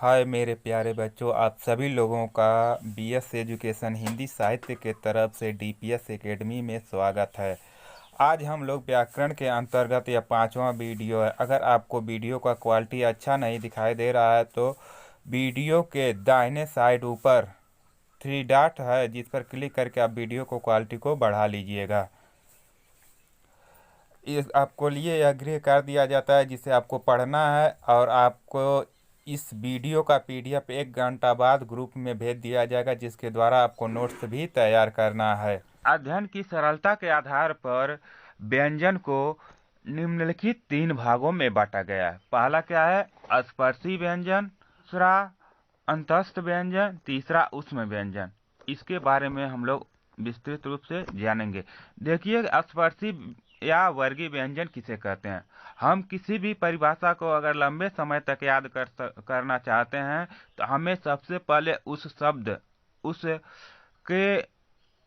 हाय मेरे प्यारे बच्चों, आप सभी लोगों का बीएस एजुकेशन हिंदी साहित्य के तरफ से डीपीएस एकेडमी में स्वागत है। आज हम लोग व्याकरण के अंतर्गत यह पांचवा वीडियो है। अगर आपको वीडियो का क्वालिटी अच्छा नहीं दिखाई दे रहा है तो वीडियो के दाहिने साइड ऊपर 3 डॉट है, जिस पर क्लिक करके आप वीडियो को क्वालिटी को बढ़ा लीजिएगा। इस आपको लिए यह गृह कर दिया जाता है जिसे आपको पढ़ना है, और आपको इस वीडियो का पीडीएफ 1 घंटा बाद ग्रुप में भेज दिया जाएगा, जिसके द्वारा आपको नोट्स भी तैयार करना है। अध्ययन की सरलता के आधार पर व्यंजन को निम्नलिखित 3 भागों में बांटा गया है। पहला क्या है? स्पर्शी व्यंजन। दूसरा अंतस्थ व्यंजन। तीसरा ऊष्म व्यंजन। इसके बारे में हम लोग विस्तृत रूप से जानेंगे। देखिए, स्पर्शी या वर्गीय व्यंजन किसे कहते हैं। हम किसी भी परिभाषा को अगर लंबे समय तक याद करना चाहते हैं तो हमें सबसे पहले उस के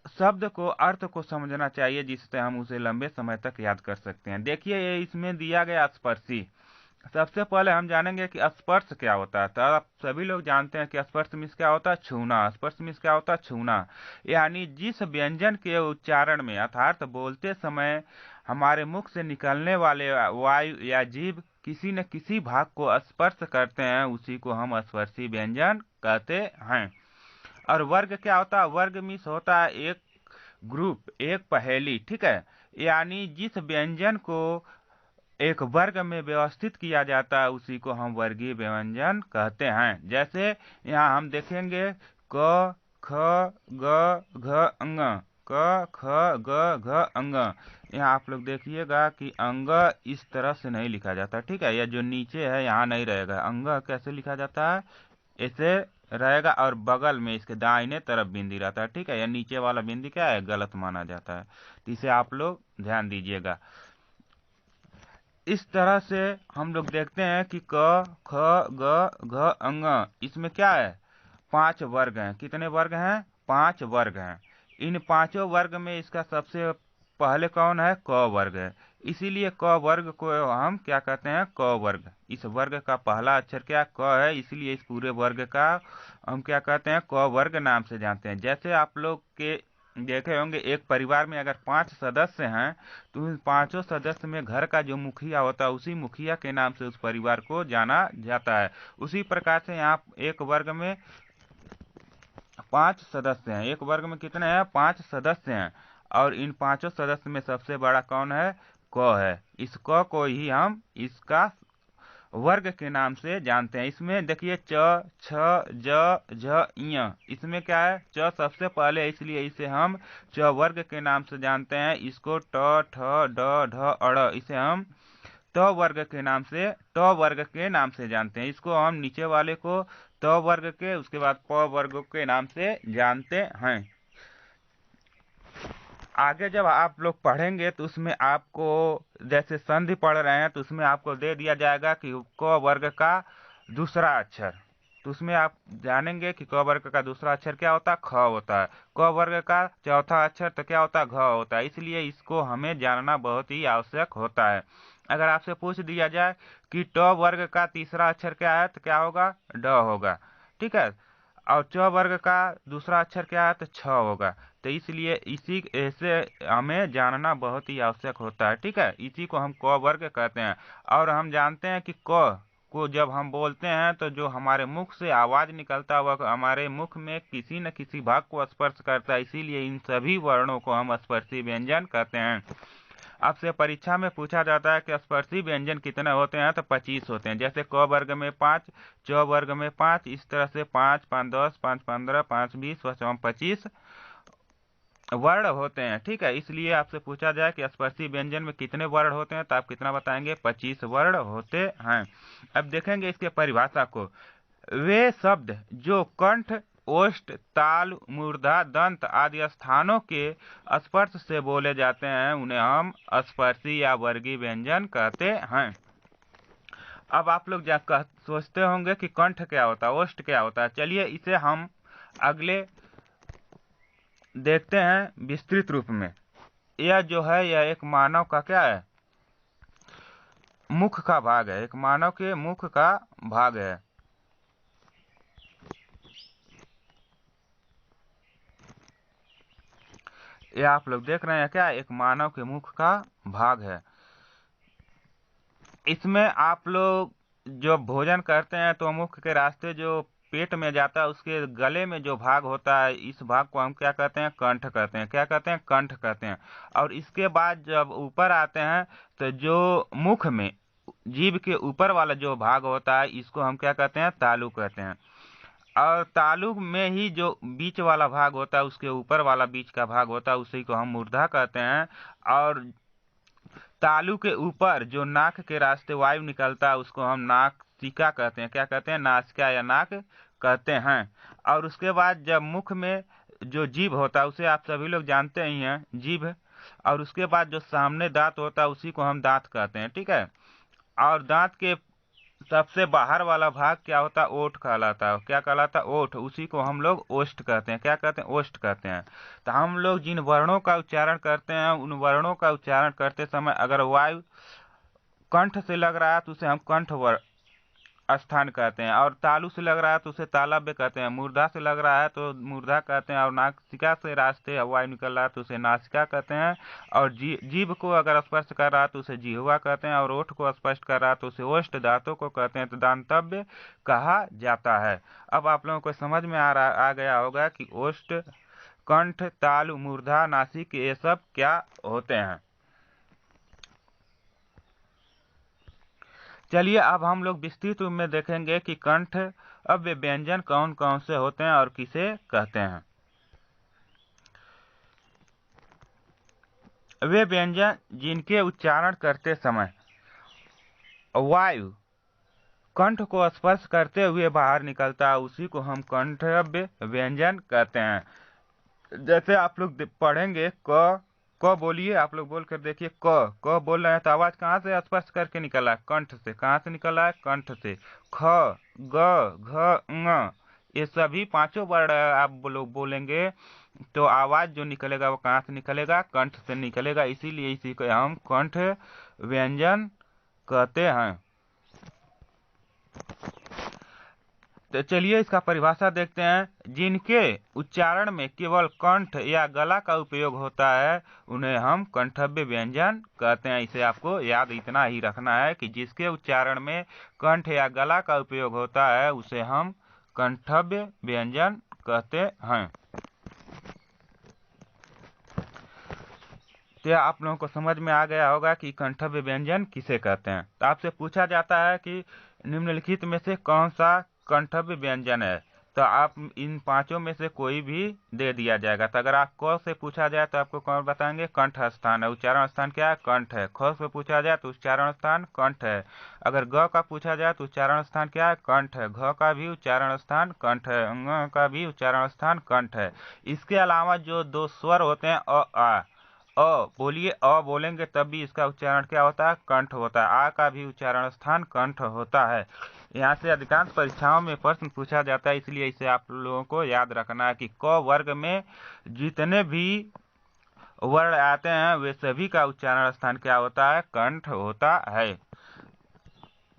शब्द को, अर्थ को समझना चाहिए, जिससे हम उसे लंबे समय तक याद कर सकते हैं। देखिए, ये इसमें दिया गया स्पर्शी। सबसे पहले हम जानेंगे कि स्पर्श क्या होता है। तो आप सभी लोग जानते हैं कि स्पर्श मीन्स क्या होता है? छूना। स्पर्श मीन्स क्या होता है? छूना। यानी जिस व्यंजन के उच्चारण में अर्थात बोलते समय हमारे मुख से निकलने वाले वायु या जीभ किसी न किसी भाग को स्पर्श करते हैं, उसी को हम स्पर्शी व्यंजन कहते हैं। और वर्ग क्या होता है? वर्ग मीन्स होता है एक ग्रुप, एक पहेली, ठीक है। यानी जिस व्यंजन को एक वर्ग में व्यवस्थित किया जाता है उसी को हम वर्गीय व्यंजन कहते हैं। जैसे यहाँ हम देखेंगे क ख ग घ अंग, क ख ग घ अंग। यहाँ आप लोग देखिएगा कि अंग इस तरह से नहीं लिखा जाता, ठीक है। यह जो नीचे है यहाँ नहीं रहेगा। अंग कैसे लिखा जाता है? ऐसे रहेगा, और बगल में इसके दाहिने तरफ बिंदी रहता है, ठीक है। यह नीचे वाला बिंदी क्या है? गलत माना जाता है। तो इसे आप लोग ध्यान दीजिएगा। इस तरह से हम लोग देखते हैं कि क ख ग घ अंग, इसमें क्या है? 5 वर्ग हैं। कितने वर्ग हैं? 5 वर्ग हैं। इन पांचों वर्ग में इसका सबसे पहले कौन है? क वर्ग है। इसीलिए क वर्ग को हम क्या कहते हैं? क वर्ग। इस वर्ग का पहला अक्षर क्या? क है, इसलिए इस पूरे वर्ग का हम क्या कहते हैं? क वर्ग नाम से जानते हैं। जैसे आप लोग के देखे होंगे, एक परिवार में अगर 5 सदस्य हैं तो उन पांचों सदस्य में घर का जो मुखिया होता है उसी मुखिया के नाम से उस परिवार को जाना जाता है। उसी प्रकार से यहाँ एक वर्ग में 5 सदस्य हैं। एक वर्ग में कितने हैं? 5 सदस्य हैं। और इन पांचों सदस्य में सबसे बड़ा कौन है? क है। इस क को ही हम इसका वर्ग के नाम से जानते हैं। इसमें देखिए च, छ, ज, झ, ञ, इसमें क्या है? च सबसे पहले है, इसलिए इसे हम च वर्ग के नाम से जानते हैं। इसको ट, ठ, ड, ढ, अड़, इसे हम ट वर्ग के नाम से जानते हैं। इसको हम नीचे वाले को त वर्ग के, उसके बाद प वर्ग के नाम से जानते हैं। आगे जब आप लोग पढ़ेंगे तो उसमें आपको, जैसे संधि पढ़ रहे हैं तो उसमें आपको दे दिया जाएगा कि क वर्ग का दूसरा अक्षर। तो उसमें आप जानेंगे कि क वर्ग का दूसरा अक्षर क्या होता है? ख होता है। क वर्ग का चौथा अक्षर तो क्या होता है? घ होता है। इसलिए इसको हमें जानना बहुत ही आवश्यक होता है। अगर आपसे पूछ दिया जाए कि ट वर्ग का तीसरा अक्षर क्या है, तो क्या होगा? ड होगा, ठीक है। और च वर्ग का दूसरा अक्षर क्या है? तो छ होगा। तो इसलिए इसी ऐसे हमें जानना बहुत ही आवश्यक होता है, ठीक है। इसी को हम क वर्ग कहते हैं। और हम जानते हैं कि क को जब हम बोलते हैं तो जो हमारे मुख से आवाज निकलता है वह हमारे मुख में किसी न किसी भाग को स्पर्श करता है, इसीलिए इन सभी वर्णों को हम स्पर्शी व्यंजन कहते हैं। आपसे परीक्षा में पूछा जाता है कि स्पर्शी व्यंजन कितने होते हैं, तो 25 होते हैं। जैसे क वर्ग में 5, च वर्ग में 5, इस तरह से 5, 5, 10, 5, 15, 5, 20, 25 वर्ण होते हैं, ठीक है। इसलिए आपसे पूछा जाए कि स्पर्शी व्यंजन में कितने वर्ण होते हैं, तो आप कितना बताएंगे? 25 वर्ण होते हैं। अब देखेंगे इसके परिभाषा को। वे शब्द जो कंठ, ओष्ठ, ताल, मूर्धा, दंत आदि स्थानों के स्पर्श से बोले जाते हैं उन्हें हम स्पर्शी या वर्गीय व्यंजन कहते हैं। अब आप लोग सोचते होंगे कि कंठ क्या होता है, ओष्ठ क्या होता है। चलिए इसे हम अगले देखते हैं विस्तृत रूप में। यह जो है यह एक मानव का क्या है? मुख का भाग है। एक मानव के मुख का भाग है। ये आप लोग देख रहे हैं क्या, एक मानव के मुख का भाग है। इसमें आप लोग जो भोजन करते हैं तो मुख के रास्ते जो पेट में जाता है, उसके गले में जो भाग होता है, इस भाग को हम क्या कहते हैं, कंठ कहते हैं। क्या कहते हैं, कंठ कहते हैं। और इसके बाद जब ऊपर आते हैं तो जो मुख में जीभ के ऊपर वाला जो भाग होता है, इसको हम क्या कहते हैं, तालु कहते हैं। और तालु में ही जो बीच वाला भाग होता है, उसके ऊपर वाला बीच का भाग होता है, उसी को हम मूर्धा कहते हैं। और तालु के ऊपर जो नाक के रास्ते वायु निकलता है, उसको हम नासिका कहते हैं। क्या कहते हैं, नासिका या नाक कहते हैं। और उसके बाद जब मुख में जो जीभ होता है, उसे आप सभी लोग जानते ही हैं, जीभ। और उसके बाद जो सामने दांत होता है, उसी को हम दांत कहते हैं, ठीक है। और दांत के सबसे बाहर वाला भाग क्या होता है, ओठ कहलाता है। क्या कहलाता है, ओठ। उसी को हम लोग ओष्ठ कहते हैं। क्या कहते हैं, ओष्ठ कहते हैं। तो हम लोग जिन वर्णों का उच्चारण करते हैं, उन वर्णों का उच्चारण करते समय अगर वायु कंठ से लग रहा है तो उसे हम कंठ स्थान कहते हैं। और तालु से लग रहा है तो उसे तालव्य कहते हैं। मूर्धा से लग रहा है तो मूर्धा कहते हैं। और नासिका से रास्ते वायु निकल रहा है तो उसे नासिका कहते हैं। और जीभ को अगर स्पर्श कर रहा है तो उसे जिह्वा कहते हैं। और ओठ को स्पर्श कर रहा है तो उसे ओष्ठ, दांतों को कहते हैं तो दांतव्य कहा जाता है। अब आप लोगों को समझ में आ गया होगा कि ओष्ठ, कंठ, तालु, मूर्धा, नासिक ये सब क्या होते हैं। चलिए अब हम लोग विस्तृत रूप में देखेंगे कि कंठ अब वे व्यंजन कौन कौन से होते हैं और किसे कहते हैं। वे व्यंजन जिनके उच्चारण करते समय वायु कंठ को स्पर्श करते हुए बाहर निकलता है, उसी को हम कंठव्य व्यंजन कहते हैं। जैसे आप लोग पढ़ेंगे, क बोलिए, आप लोग बोल कर देखिए। क बोल रहे हैं तो आवाज कहाँ से स्पर्श करके निकला है, कंठ से। कहाँ से निकला है, कंठ से। ख, ग, घ, ङ, ये सभी पांचों वर्ण आप लोग बोलेंगे तो आवाज जो निकलेगा वो कहाँ से निकलेगा, कंठ से निकलेगा। इसीलिए इसी को हम कंठ व्यंजन कहते हैं। तो चलिए इसका परिभाषा देखते हैं। जिनके उच्चारण में केवल कंठ या गला का उपयोग होता है, उन्हें हम कंठव्य व्यंजन कहते हैं। इसे आपको याद इतना ही रखना है कि जिसके उच्चारण में कंठ या गला का उपयोग होता है, उसे हम कंठव्य व्यंजन कहते हैं। तो आप लोगों को समझ में आ गया होगा कि कंठव्य व्यंजन किसे कहते हैं। तो आपसे पूछा जाता है कि निम्नलिखित में से कौन सा कंठव्य व्यंजन है, तो आप इन पांचों में से कोई भी दे दिया जाएगा। तो अगर आप क से पूछा जाए तो आपको कौन बताएंगे, कंठ स्थान है। उच्चारण स्थान क्या है, कंठ है। ख से पूछा जाए तो उच्चारण स्थान कंठ है। अगर ग का पूछा जाए तो उच्चारण स्थान क्या है, कंठ है। घ का भी उच्चारण स्थान कंठ है। ङ का भी उच्चारण स्थान कंठ है। इसके अलावा जो दो स्वर होते हैं, बोलिए, बोलेंगे तब भी इसका उच्चारण क्या होता है, कंठ होता है। आ का भी उच्चारण स्थान कंठ होता है। यहाँ से अधिकांश परीक्षाओं में प्रश्न पूछा जाता है, इसलिए इसे आप लोगों को याद रखना है कि क वर्ग में जितने भी वर्ण आते हैं वे सभी का उच्चारण स्थान क्या होता है, कंठ होता है।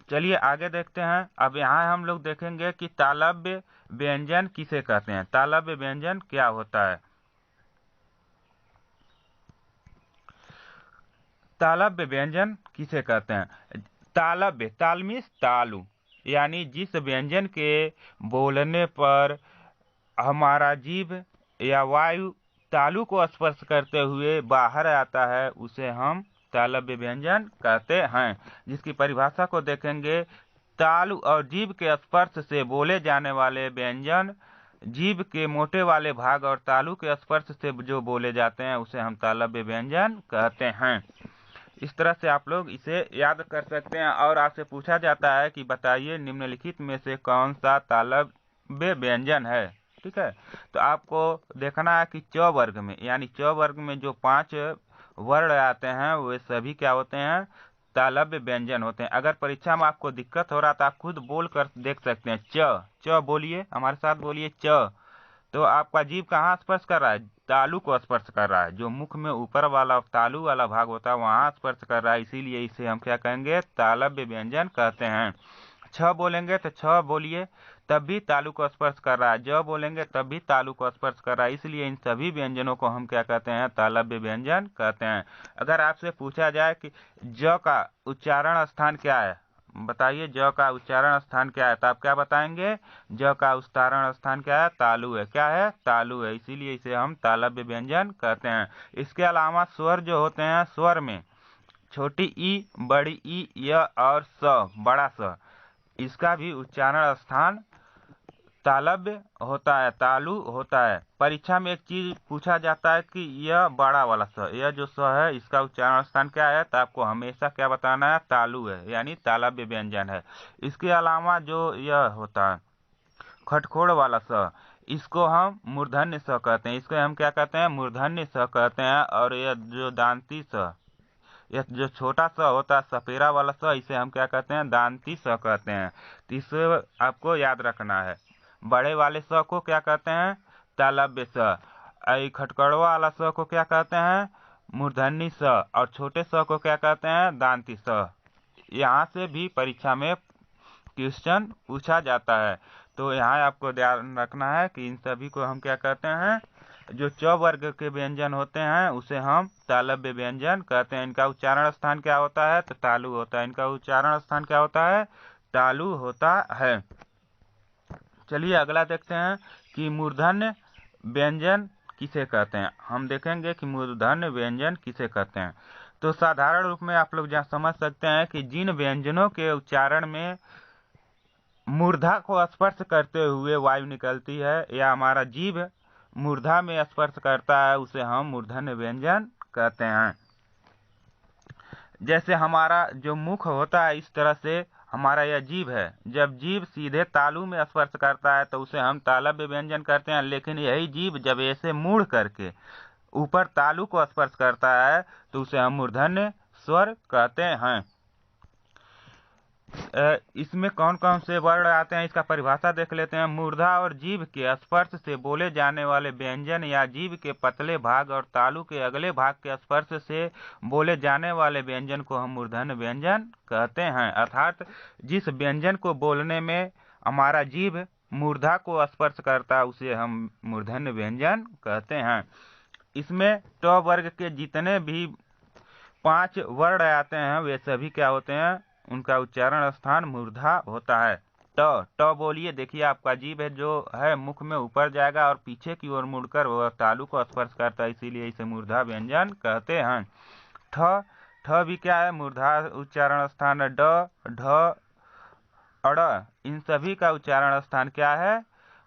चलिए आगे देखते हैं। अब यहाँ हम लोग देखेंगे कि तालव्य व्यंजन किसे कहते हैं। तालव्य व्यंजन क्या होता है। तालव्य व्यंजन किसे कहते हैं। तालव्य, ताल मीन्स तालु, यानी जिस व्यंजन के बोलने पर हमारा जीभ या वायु तालु को स्पर्श करते हुए बाहर आता है, उसे हम तालव्य व्यंजन कहते हैं। जिसकी परिभाषा को देखेंगे, तालु और जीभ के स्पर्श से बोले जाने वाले व्यंजन जीभ के मोटे वाले भाग और तालु के स्पर्श से जो बोले जाते हैं, उसे हम तालव्य व्यंजन कहते हैं। इस तरह से आप लोग इसे याद कर सकते हैं। और आपसे पूछा जाता है कि बताइए निम्नलिखित में से कौन सा तालव्य व्यंजन है, ठीक है। तो आपको देखना है कि च वर्ग में, यानी च वर्ग में जो 5 वर्ण आते हैं वे सभी क्या होते हैं, तालव्य व्यंजन होते हैं। अगर परीक्षा में आपको दिक्कत हो रहा तो आप खुद बोल कर देख सकते हैं। च बोलिए, हमारे साथ बोलिए, च। तो आपका जीभ कहाँ स्पर्श कर रहा है, तालु को स्पर्श कर रहा है। जो मुख में ऊपर वाला तालु वाला भाग होता है वहां स्पर्श कर रहा है, इसीलिए इसे हम क्या कहेंगे, तालव्य व्यंजन कहते हैं। छ बोलेंगे तो छ बोलिए तब भी तालु को स्पर्श कर रहा है, ज बोलेंगे तब भी तालु को स्पर्श कर रहा है, इसलिए इन सभी व्यंजनों को हम क्या कहते हैं, तालव्य व्यंजन कहते हैं। अगर आपसे पूछा जाए कि ज का उच्चारण स्थान क्या है, बताइए ज का उच्चारण स्थान क्या है, तो आप क्या बताएंगे, ज का उच्चारण स्थान क्या है, तालु है। क्या है, तालु है, इसीलिए इसे हम तालव्य व्यंजन कहते हैं। इसके अलावा स्वर जो होते हैं, स्वर में छोटी ई, बड़ी ई, य और स, बड़ा स, इसका भी उच्चारण स्थान तालव्य होता है, तालु होता है। परीक्षा में एक चीज पूछा जाता है कि यह बड़ा वाला स, यह जो स है इसका उच्चारण स्थान क्या है, तो आपको हमेशा क्या बताना है, तालु है, यानी तालव्य व्यंजन है। इसके अलावा जो यह होता है खटखोड़ वाला स, इसको हम मूर्धन्य स कहते हैं, इसको हम क्या कहते हैं, मूर्धन्य स कहते हैं। और यह जो दांती स, यह जो छोटा सा होता है सपेरा वाला स, इसे हम क्या कहते हैं, दांती स कहते हैं। तो इसे आपको याद रखना है। बड़े वाले स को क्या कहते हैं, तालव्य स। खटकड़वा वाला स को क्या कहते हैं, मूर्धन्य स। और छोटे स को क्या कहते हैं, दांती स। यहाँ से भी परीक्षा में क्वेश्चन पूछा जाता है। तो यहाँ आपको ध्यान रखना है कि इन सभी को हम क्या कहते हैं, जो च वर्ग के व्यंजन होते हैं उसे हम तालव्य व्यंजन कहते हैं। इनका उच्चारण स्थान क्या होता है, तो तालु होता है। इनका उच्चारण स्थान क्या होता है, तालु होता है। चलिए अगला देखते हैं कि मूर्धन्य व्यंजन किसे कहते हैं। हम देखेंगे कि मूर्धन्य व्यंजन किसे कहते हैं। तो साधारण रूप में आप लोग जहाँ समझ सकते हैं कि जिन व्यंजनों के उच्चारण में मूर्धा को स्पर्श करते हुए वायु निकलती है, या हमारा जीभ मूर्धा में स्पर्श करता है, उसे हम मूर्धन्य व्यंजन कहते हैं। जैसे हमारा जो मुख होता है, इस तरह से हमारा यह जीभ है, जब जीभ सीधे तालु में स्पर्श करता है तो उसे हम तालव्य व्यंजन कहते हैं। लेकिन यही जीभ जब ऐसे मुड़ करके ऊपर तालु को स्पर्श करता है तो उसे हम मूर्धन्य स्वर कहते हैं। इसमें कौन कौन से वर्ण आते हैं, इसका परिभाषा देख लेते हैं। मूर्धा और जीभ के स्पर्श से बोले जाने वाले व्यंजन, या जीभ के पतले भाग और तालु के अगले भाग के स्पर्श से बोले जाने वाले व्यंजन को हम मूर्धन्य व्यंजन कहते हैं। अर्थात जिस व्यंजन को बोलने में हमारा जीभ मूर्धा को स्पर्श करता है उसे हम मूर्धन्य व्यंजन कहते हैं। इसमें ट वर्ग के जितने भी 5 वर्ण आते हैं वे सभी क्या होते हैं, उनका उच्चारण स्थान मूर्धा होता है। ट, ट बोलिए, देखिए आपका जीभ है जो है मुख में ऊपर जाएगा और पीछे की ओर मुड़कर वह तालु को स्पर्श करता है, इसीलिए इसे मूर्धा व्यंजन कहते हैं। ठ, ठ भी क्या है, मूर्धा उच्चारण स्थान है। ड, ढ, अड़, इन सभी का उच्चारण स्थान क्या है,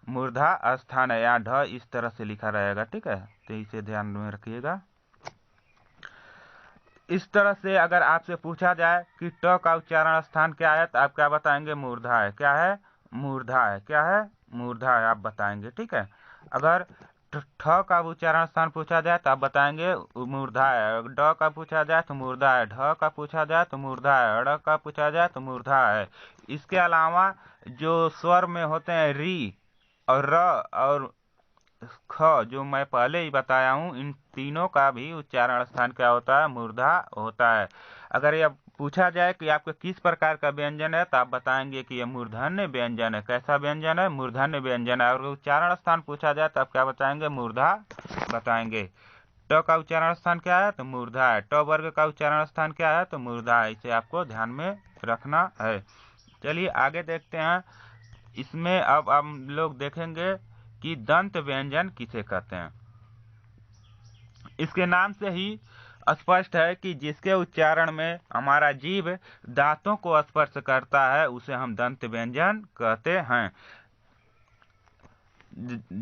मूर्धा स्थान है। यहाँ ढ इस तरह से लिखा रहेगा, ठीक है, तो इसे ध्यान में रखिएगा। इस तरह से अगर आपसे पूछा जाए कि ट का उच्चारण स्थान क्या है, तो आप क्या बताएंगे, मूर्धा है। क्या है, मूर्धा है। क्या है, मूर्धा है, आप बताएंगे, ठीक है। अगर ठ का उच्चारण स्थान पूछा जाए तो आप बताएंगे मूर्धा है। ड का पूछा जाए तो मूर्धा है। ढ का पूछा जाए तो मूर्धा है। अड़ का पूछा जाए तो मूर्धा है। इसके अलावा जो स्वर में होते हैं री और र और ख, जो मैं पहले ही बताया हूँ, इन तीनों का भी उच्चारण स्थान क्या होता है, मूर्धा होता है। अगर यह पूछा जाए कि आपके किस प्रकार का व्यंजन है, तो आप बताएंगे कि यह मूर्धन्य व्यंजन है। कैसा व्यंजन है, मूर्धन्य व्यंजन है। और उच्चारण स्थान पूछा जाए तो आप क्या बताएंगे, मूर्धा बताएंगे। ट का उच्चारण स्थान क्या है, तो मूर्धा है। ट वर्ग का उच्चारण स्थान क्या है, तो मूर्धा है। इसे आपको ध्यान में रखना है। चलिए आगे देखते हैं। इसमें अब हम लोग देखेंगे कि दंत व्यंजन किसे कहते हैं। इसके नाम से ही स्पष्ट है कि जिसके उच्चारण में हमारा जीभ दांतों को स्पर्श करता है उसे हम दंत व्यंजन कहते हैं।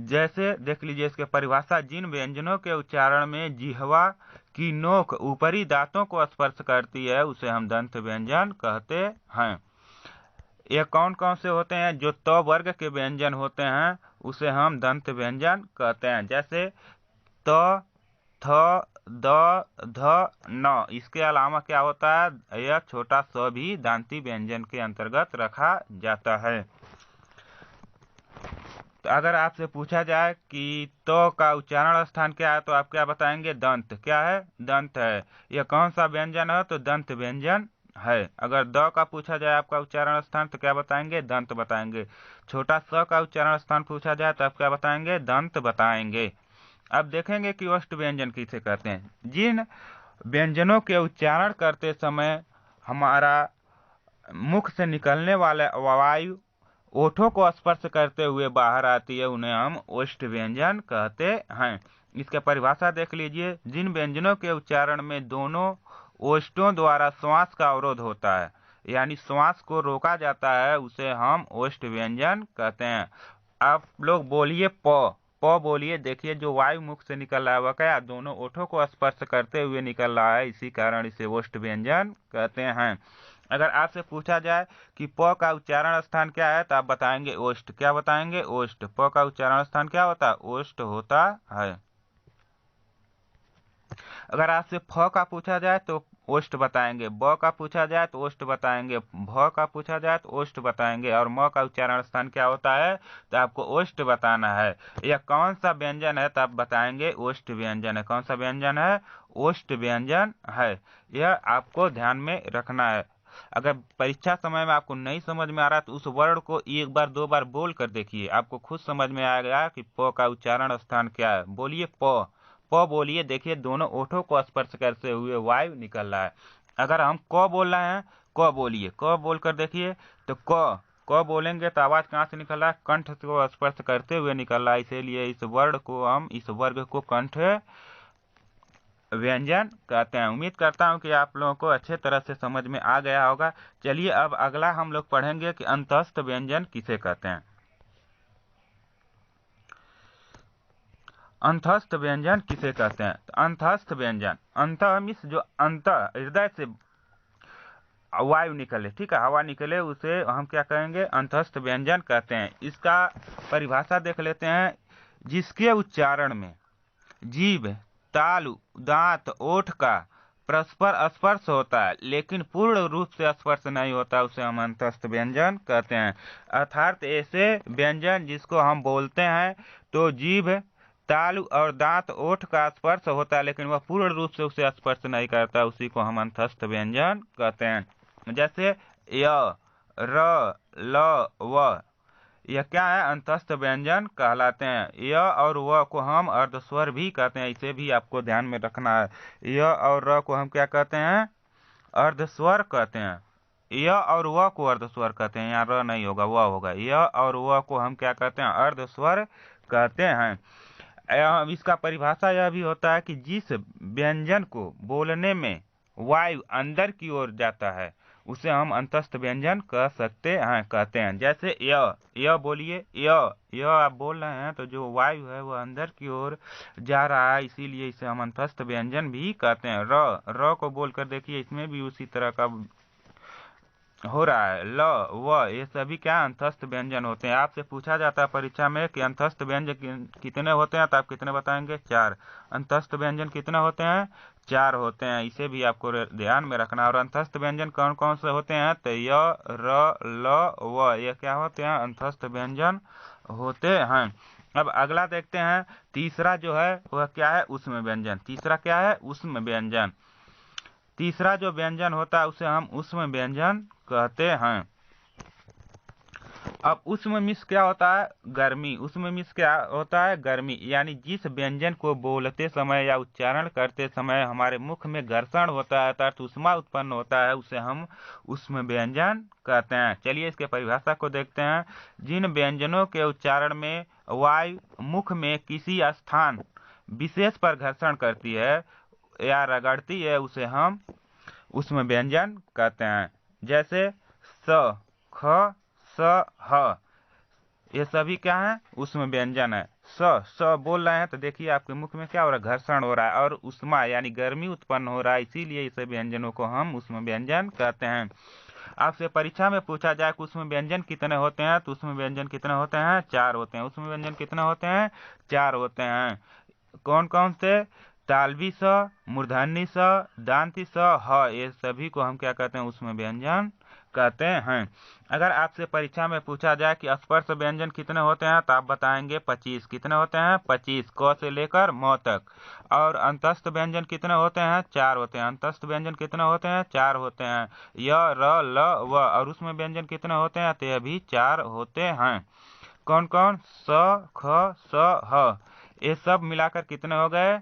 जैसे देख लीजिए इसके परिभाषा, जिन व्यंजनों के उच्चारण में जिह्वा की नोक ऊपरी दांतों को स्पर्श करती है उसे हम दंत व्यंजन कहते हैं। ये कौन कौन से होते हैं, जो त वर्ग के व्यंजन होते हैं उसे हम दंत व्यंजन कहते हैं। जैसे त, थ, द, ध, न। इसके अलावा क्या होता है, यह छोटा स भी दांती व्यंजन के अंतर्गत रखा जाता है। तो अगर आपसे पूछा जाए कि तो का उच्चारण स्थान क्या है, तो आप क्या बताएंगे, दंत। क्या है, दंत है। यह कौन सा व्यंजन है, तो दंत व्यंजन है। अगर द का पूछा जाए आपका उच्चारण स्थान तो क्या बताएंगे? दंत बताएंगे। छोटा स का उच्चारण स्थान पूछा जाए तो आप क्या बताएंगे? दंत बताएंगे। अब देखेंगे कि ओष्ठ व्यंजन किसे कहते हैं। जिन व्यंजनों के उच्चारण करते समय हमारा मुख से निकलने वाले वायु ओठों को स्पर्श करते हुए बाहर आती है, उन्हें हम ओष्ठ व्यंजन कहते हैं। इसके परिभाषा देख लीजिए। जिन व्यंजनों के उच्चारण में दोनों ओष्ठों द्वारा श्वास का अवरोध होता है, यानी श्वास को रोका जाता है, उसे हम ओष्ठ व्यंजन कहते हैं। आप लोग बोलिए प। प बोलिए। देखिए जो वायु मुख से निकल रहा है वह क्या दोनों ओठों को स्पर्श करते हुए निकल रहा है, इसी कारण इसे ओष्ठ व्यंजन कहते हैं। अगर आपसे पूछा जाए कि प का उच्चारण स्थान क्या है तो आप बताएंगे ओष्ठ। क्या बताएंगे? ओष्ठ। प का उच्चारण स्थान क्या होता है? ओष्ठ होता है। अगर आपसे फ का पूछा जाए तो ओष्ठ बताएंगे। ब का पूछा जाए तो ओष्ठ बताएंगे। भ का पूछा जाए तो ओष्ठ बताएंगे। और म का उच्चारण स्थान क्या होता है तो आपको ओष्ठ बताना है। यह कौन सा व्यंजन है तो आप बताएंगे ओष्ठ व्यंजन है। कौन सा व्यंजन है? ओष्ठ व्यंजन है। यह आपको ध्यान में रखना है। अगर परीक्षा समय में आपको नहीं समझ में आ रहा तो उस वर्ण को एक बार दो बार बोल कर देखिए, आपको खुद समझ में आएगा कि प का उच्चारण स्थान क्या है। बोलिए प। प बोलिए। देखिए दोनों ओठों को स्पर्श करते हुए वायु निकल रहा है। अगर हम क बोल रहे हैं, क बोलिए। क बोल कर देखिए तो क बोलेंगे तो आवाज कहाँ से निकल रहा है? कंठ को स्पर्श करते हुए निकल रहा है। इसीलिए इस वर्ण को हम, इस वर्ग को कंठ व्यंजन कहते हैं। उम्मीद करता हूं कि आप लोगों को अच्छे तरह से समझ में आ गया होगा। चलिए अब अगला हम लोग पढ़ेंगे कि अंतस्थ व्यंजन किसे कहते हैं। अंतस्थ व्यंजन किसे कहते हैं? तो अंतस्थ व्यंजन, अंत मीन्स जो अंत हृदय से वायु निकले, ठीक है, हवा निकले, उसे हम क्या कहेंगे? अंतस्थ व्यंजन कहते हैं। इसका परिभाषा देख लेते हैं। जिसके उच्चारण में जीभ, तालु, दांत, ओठ का परस्पर स्पर्श होता है लेकिन पूर्ण रूप से स्पर्श नहीं होता, उसे हम अंतस्थ व्यंजन कहते हैं। अर्थात ऐसे व्यंजन जिसको हम बोलते हैं तो जीभ, तालु और दांत, ओठ का स्पर्श होता है लेकिन वह पूर्ण रूप से उसे स्पर्श नहीं करता, उसी को हम अंतस्थ व्यंजन कहते हैं। जैसे य, र, ल, व, यह क्या है? अंतस्थ व्यंजन कहलाते हैं। य और व को हम अर्धस्वर भी कहते हैं, इसे भी आपको ध्यान में रखना है। य और र को हम क्या कहते हैं? अर्धस्वर कहते हैं। य और व को अर्धस्वर कहते हैं, यहाँ र नहीं होगा, व होगा। य और व को हम क्या कहते हैं? अर्धस्वर कहते हैं। इसका परिभाषा यह भी होता है कि जिस व्यंजन को बोलने में वायु अंदर की ओर जाता है उसे हम अंतस्थ व्यंजन कह सकते हैं, कहते हैं। जैसे य बोलिए। य आप बोल रहे हैं तो जो वायु है वह अंदर की ओर जा रहा है, इसीलिए इसे हम अंतस्थ व्यंजन भी कहते हैं। र को बोलकर देखिए, इसमें भी उसी तरह का हो रहा है। ल, व, ये सभी क्या अंतस्थ व्यंजन होते हैं। आपसे पूछा जाता है परीक्षा में कि अंतस्थ व्यंजन कितने होते हैं तो आप कितने बताएंगे? 4। अंतस्थ व्यंजन कितने होते हैं? 4 होते हैं। इसे भी आपको ध्यान में रखना। और अंतस्थ व्यंजन कौन कौन से होते हैं? तो य, र, ल, व, ये क्या होते हैं? अंतस्थ व्यंजन होते हैं। अब अगला देखते हैं। तीसरा जो है वह क्या है? ऊष्म व्यंजन। तीसरा क्या है? ऊष्म व्यंजन। तीसरा जो व्यंजन होता है उसे हम ऊष्म व्यंजन कहते हैं। अब ऊष्म मीन्स क्या होता है? गर्मी। ऊष्म मीन्स क्या होता है? गर्मी। यानी जिस व्यंजन को बोलते समय या उच्चारण करते समय हमारे मुख में घर्षण होता है अर्थात ऊष्मा उत्पन्न होता है, उसे हम ऊष्म व्यंजन कहते हैं। चलिए इसके परिभाषा को देखते हैं। जिन व्यंजनों के उच्चारण में वायु मुख में किसी स्थान विशेष पर घर्षण करती है या रगड़ती है, उसे हम ऊष्म व्यंजन कहते हैं। जैसे स, ख, स, ह, ये सभी क्या है? ऊष्म व्यंजन है। स बोल रहे हैं तो देखिए आपके मुख में क्या हो रहा है? घर्षण हो रहा है और ऊष्मा यानी गर्मी उत्पन्न हो रहा है, इसीलिए इस व्यंजनों को हम ऊष्म व्यंजन कहते हैं। आपसे परीक्षा में पूछा जाए कि ऊष्म व्यंजन कितने होते हैं तो ऊष्म व्यंजन कितने होते हैं? 4 होते हैं। ऊष्म व्यंजन कितने होते हैं? 4 होते हैं। कौन कौन से? तालवी स, मूर्धन्य स, दांती स, ह, ये सभी को हम क्या कहते हैं? ऊष्म व्यंजन कहते हैं। अगर आपसे परीक्षा में पूछा जाए कि स्पर्श व्यंजन कितने होते हैं तो आप बताएंगे 25। कितने होते हैं? 25, क से लेकर म तक। और अंतस्थ व्यंजन कितने होते हैं? 4 होते हैं। अंतस्थ व्यंजन कितने होते हैं? 4 होते हैं। य, र, ल, व। और उसमें व्यंजन कितने होते हैं? तो यह भी 4 होते हैं। कौन कौन? स, ख, स, ह। ये सब मिलाकर कितने हो गए?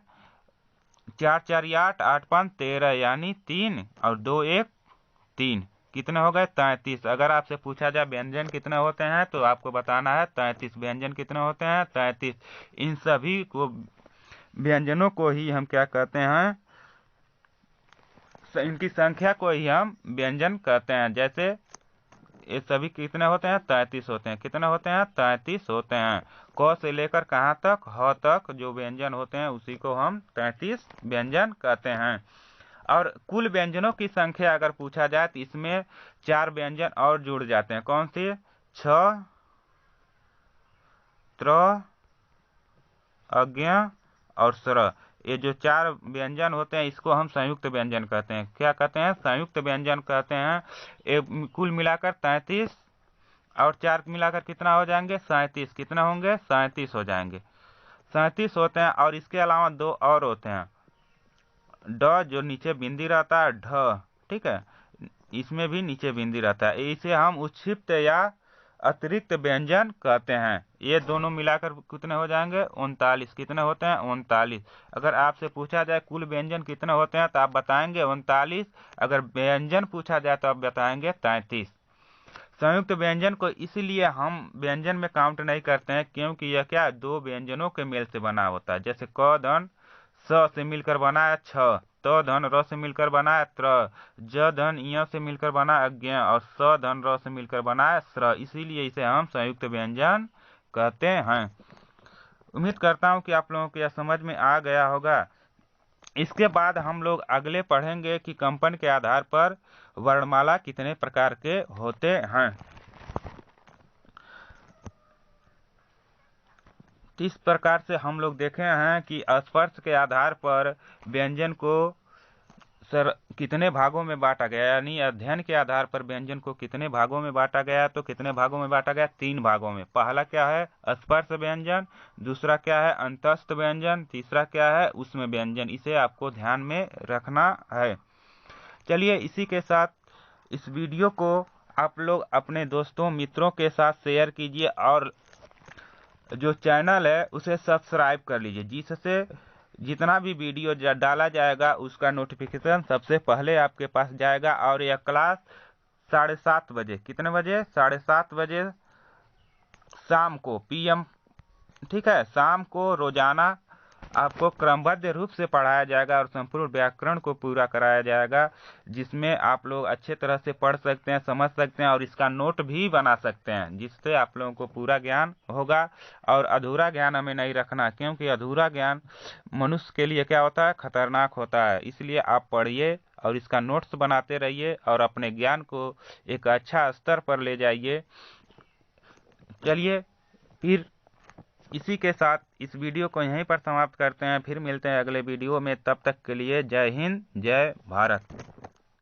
4 4 8, 8 5 13, यानी 3 और 2 1 3। कितने हो गए? 33। अगर आपसे पूछा जाए व्यंजन कितने होते हैं तो आपको बताना है 33। व्यंजन कितने होते हैं? 33। इन सभी को व्यंजनों को ही हम क्या कहते हैं? इनकी संख्या को ही हम व्यंजन कहते हैं। जैसे ये सभी कितने होते हैं? 33 होते हैं। कितने होते हैं? 33 होते हैं। क से लेकर कहाँ तक? ह तक जो व्यंजन होते हैं उसी को हम 33 व्यंजन कहते हैं। और कुल व्यंजनों की संख्या अगर पूछा जाए तो इसमें 4 व्यंजन और जुड़ जाते हैं। कौन से? छ, त्र, अज्ञ और स्र। ये जो 4 व्यंजन होते हैं इसको हम संयुक्त व्यंजन कहते हैं। क्या कहते हैं? संयुक्त व्यंजन कहते हैं। ये कुल मिलाकर 33 और 4 मिलाकर कितना हो जाएंगे? 37। कितना होंगे? 37 हो जाएंगे। 37 होते हैं। और इसके अलावा 2 और होते हैं। ड जो नीचे बिंदी रहता है, ढ, ठीक है, इसमें भी नीचे बिंदी रहता है। इसे हम उच्छिष्ट या अतिरिक्त व्यंजन कहते हैं। ये दोनों मिलाकर कितने हो जाएंगे? 39। कितने होते हैं? 39। अगर आपसे पूछा जाए कुल व्यंजन कितने होते हैं तो आप बताएंगे 39। अगर व्यंजन पूछा जाए तो आप बताएंगे 33। संयुक्त व्यंजन को इसलिए हम व्यंजन में काउंट नहीं करते हैं क्योंकि यह क्या? 2 व्यंजनों के मेल से बना होता है। जैसे क धन स से मिलकर बना है छ, त धन र से मिलकर बना है त्र, ज धन य से मिलकर बना है ज्ञ और स धन र से मिलकर बना है स्र। इसीलिए इसे हम संयुक्त व्यंजन कहते हैं। उम्मीद करता हूँ कि आप लोगों को यह समझ में आ गया होगा। इसके बाद हम लोग अगले पढ़ेंगे कि कंपन के आधार पर वर्णमाला कितने प्रकार के होते हैं। इस प्रकार से हम लोग देखे हैं कि स्पर्श के आधार पर व्यंजन को कितने भागों में बांटा गया, यानी अध्ययन के आधार पर व्यंजन को कितने भागों में बांटा गया। तो कितने भागों में बांटा गया? 3 भागों में। पहला क्या है? स्पर्श व्यंजन। दूसरा क्या है? अंतस्थ व्यंजन। तीसरा क्या है? उष्म व्यंजन। इसे आपको ध्यान में रखना है। चलिए, इसी के साथ इस वीडियो को आप लोग अपने दोस्तों मित्रों के साथ शेयर कीजिए और जो चैनल है उसे सब्सक्राइब कर लीजिए, जिससे जितना भी वीडियो डाला जाएगा उसका नोटिफिकेशन सबसे पहले आपके पास जाएगा। और यह क्लास 7:30 बजे, कितने बजे? 7:30 बजे शाम को, PM, ठीक है, शाम को रोजाना आपको क्रमबद्ध रूप से पढ़ाया जाएगा और संपूर्ण व्याकरण को पूरा कराया जाएगा, जिसमें आप लोग अच्छे तरह से पढ़ सकते हैं, समझ सकते हैं और इसका नोट भी बना सकते हैं, जिससे आप लोगों को पूरा ज्ञान होगा। और अधूरा ज्ञान हमें नहीं रखना, क्योंकि अधूरा ज्ञान मनुष्य के लिए क्या होता है? खतरनाक होता है। इसलिए आप पढ़िए और इसका नोट्स बनाते रहिए और अपने ज्ञान को एक अच्छा स्तर पर ले जाइए। चलिए, फिर इसी के साथ इस वीडियो को यहीं पर समाप्त करते हैं। फिर मिलते हैं अगले वीडियो में। तब तक के लिए जय हिंद, जय भारत।